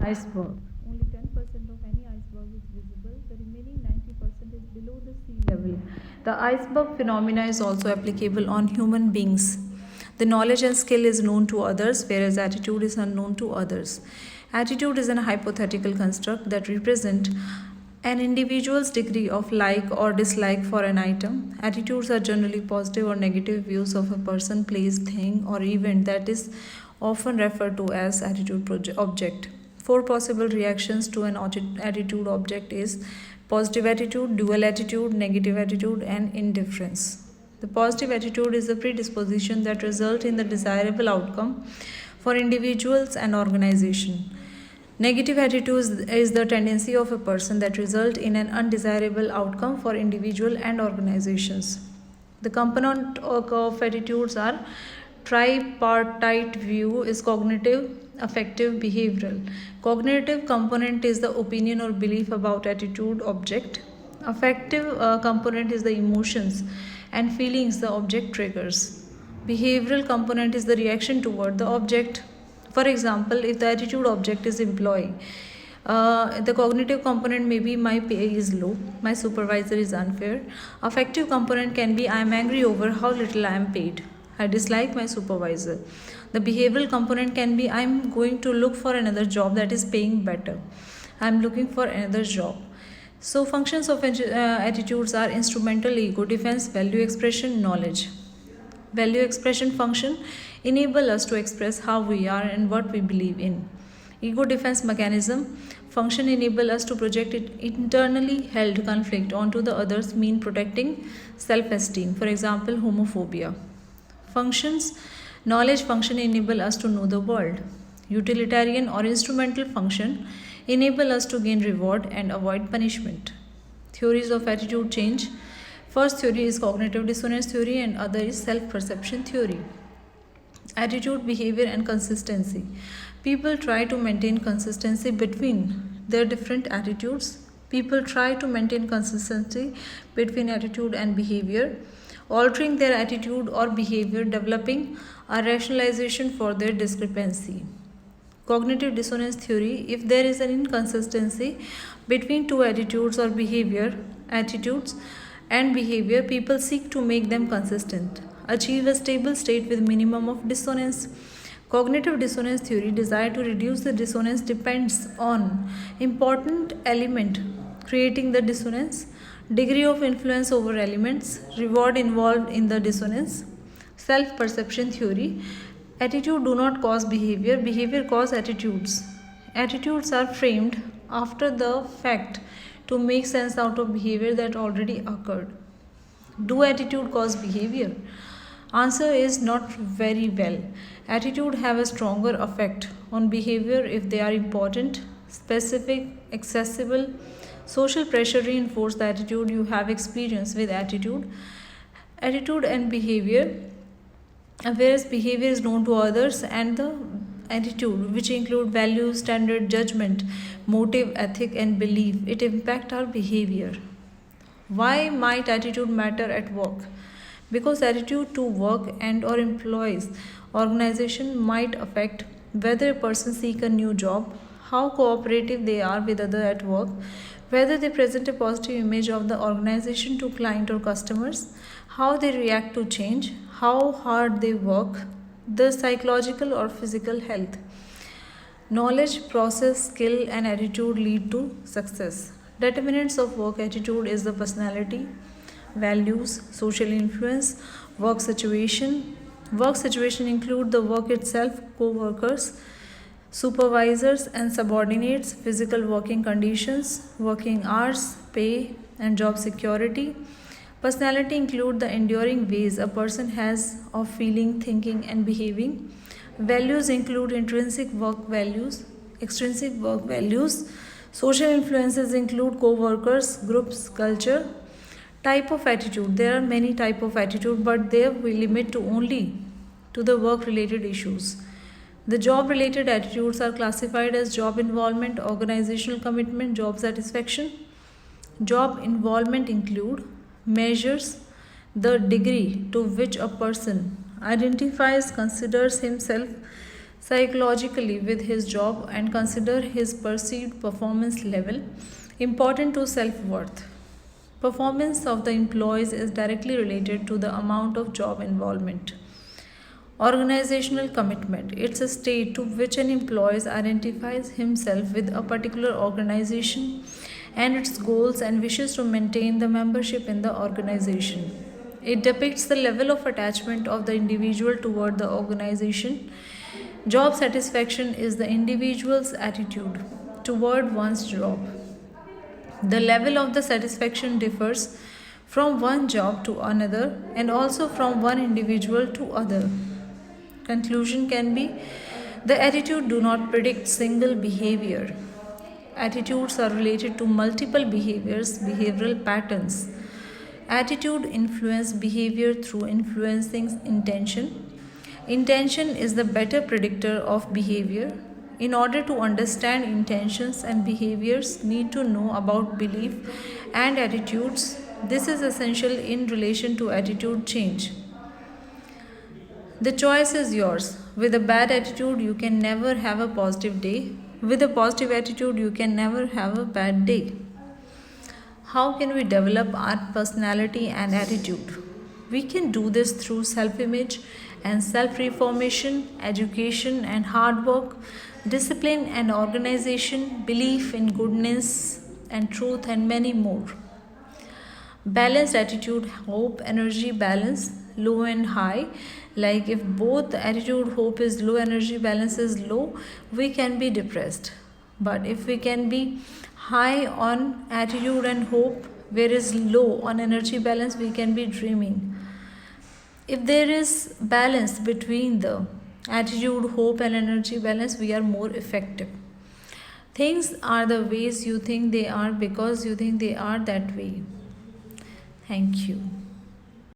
iceberg. Only 10% of any iceberg is visible. The remaining 90% is below the sea level. The iceberg phenomena is also applicable on human beings. The knowledge and skill is known to others, whereas attitude is unknown to others. Attitude is an hypothetical construct that represents an individual's degree of like or dislike for an item. Attitudes are generally positive or negative views of a person, place, thing, or event that is often referred to as attitude object. Four possible reactions to an attitude object is positive attitude, dual attitude, negative attitude, and indifference. The positive attitude is a predisposition that results in the desirable outcome for individuals and organization. Negative attitude is the tendency of a person that result in an undesirable outcome for individual and organizations. The component of attitudes are tripartite view is cognitive, affective, behavioral. Cognitive component is the opinion or belief about attitude object. Affective component is the emotions and feelings the object triggers. Behavioral component is the reaction toward the object. For example, if the attitude object is employee, the cognitive component may be my pay is low, my supervisor is unfair. Affective component can be I am angry over how little I am paid. I dislike my supervisor. The behavioral component can be I am going to look for another job that is paying better. I am looking for another job. So functions of attitudes are instrumental, ego defense, value expression, knowledge. Value expression function enable us to express how we are and what we believe in. Ego defense mechanism function enable us to project internally held conflict onto the others, mean protecting self-esteem. For example, homophobia. Functions knowledge function enable us to know the world. Utilitarian or instrumental function enable us to gain reward and avoid punishment. Theories of attitude change. First theory is cognitive dissonance theory and other is self-perception theory. Attitude, behavior and consistency. People try to maintain consistency between their different attitudes. People try to maintain consistency between attitude and behavior, altering their attitude or behavior, developing a rationalization for their discrepancy. Cognitive dissonance theory, if there is an inconsistency between two attitudes or attitudes and behavior, people seek to make them consistent, achieve a stable state with minimum of dissonance. Cognitive dissonance theory desire to reduce the dissonance depends on important element creating the dissonance, degree of influence over elements, reward involved in the dissonance. Self-perception theory, attitude do not cause behavior, behavior cause attitudes. Attitudes are framed after the fact to make sense out of behavior that already occurred. Do attitude cause behavior? Answer is not very well. Attitude have a stronger effect on behavior if they are important, specific, accessible. Social pressure reinforce the attitude you have experience with attitude and behavior, whereas behavior is known to others, and the attitude which include values, standard, judgment, motive, ethic and belief, it impact our behavior. Why might attitude matter at work? Because attitude to work and or employees organization might affect whether a person seek a new job, how cooperative they are with other at work, whether they present a positive image of the organization to client or customers, how they react to change, how hard they work, the psychological or physical health. Knowledge, process, skill, and attitude lead to success. Determinants of work attitude is the personality, values, social influence, work situation. Work situation include the work itself, co-workers, supervisors and subordinates, physical working conditions, working hours, pay, and job security. Personality include the enduring ways a person has of feeling, thinking, and behaving. Values include intrinsic work values, extrinsic work values. Social influences include co-workers, groups, culture. Type of attitude. There are many type of attitude, but they will limit to only to the work related issues. The job related attitudes are classified as job involvement, organizational commitment, job satisfaction. Job involvement include measures the degree to which a person identifies, considers himself psychologically with his job and consider his perceived performance level important to self worth. Performance of the employees is directly related to the amount of job involvement. Organizational commitment. It's a state to which an employee identifies himself with a particular organization and its goals and wishes to maintain the membership in the organization. It depicts the level of attachment of the individual toward the organization. Job satisfaction is the individual's attitude toward one's job. The level of the satisfaction differs from one job to another and also from one individual to other. Conclusion can be the attitude do not predict single behavior. Attitudes are related to multiple behaviors, behavioral patterns. Attitude influence behavior through influencing intention. Intention is the better predictor of behavior. In order to understand intentions and behaviors, need to know about belief and attitudes. This is essential in relation to attitude change. The choice is yours. With a bad attitude, you can never have a positive day. With a positive attitude, you can never have a bad day. How can we develop our personality and attitude? We can do this through self image and self reformation, education and hard work, discipline and organization, belief in goodness and truth, and many more. Balanced attitude, hope, energy, balance, low and high. Like if both attitude, hope is low, energy, balance is low, we can be depressed. But if we can be high on attitude and hope, whereas low on energy balance, we can be dreaming. If there is balance between the attitude, hope, and energy balance, we are more effective. Things are the ways you think they are because you think they are that way. Thank you.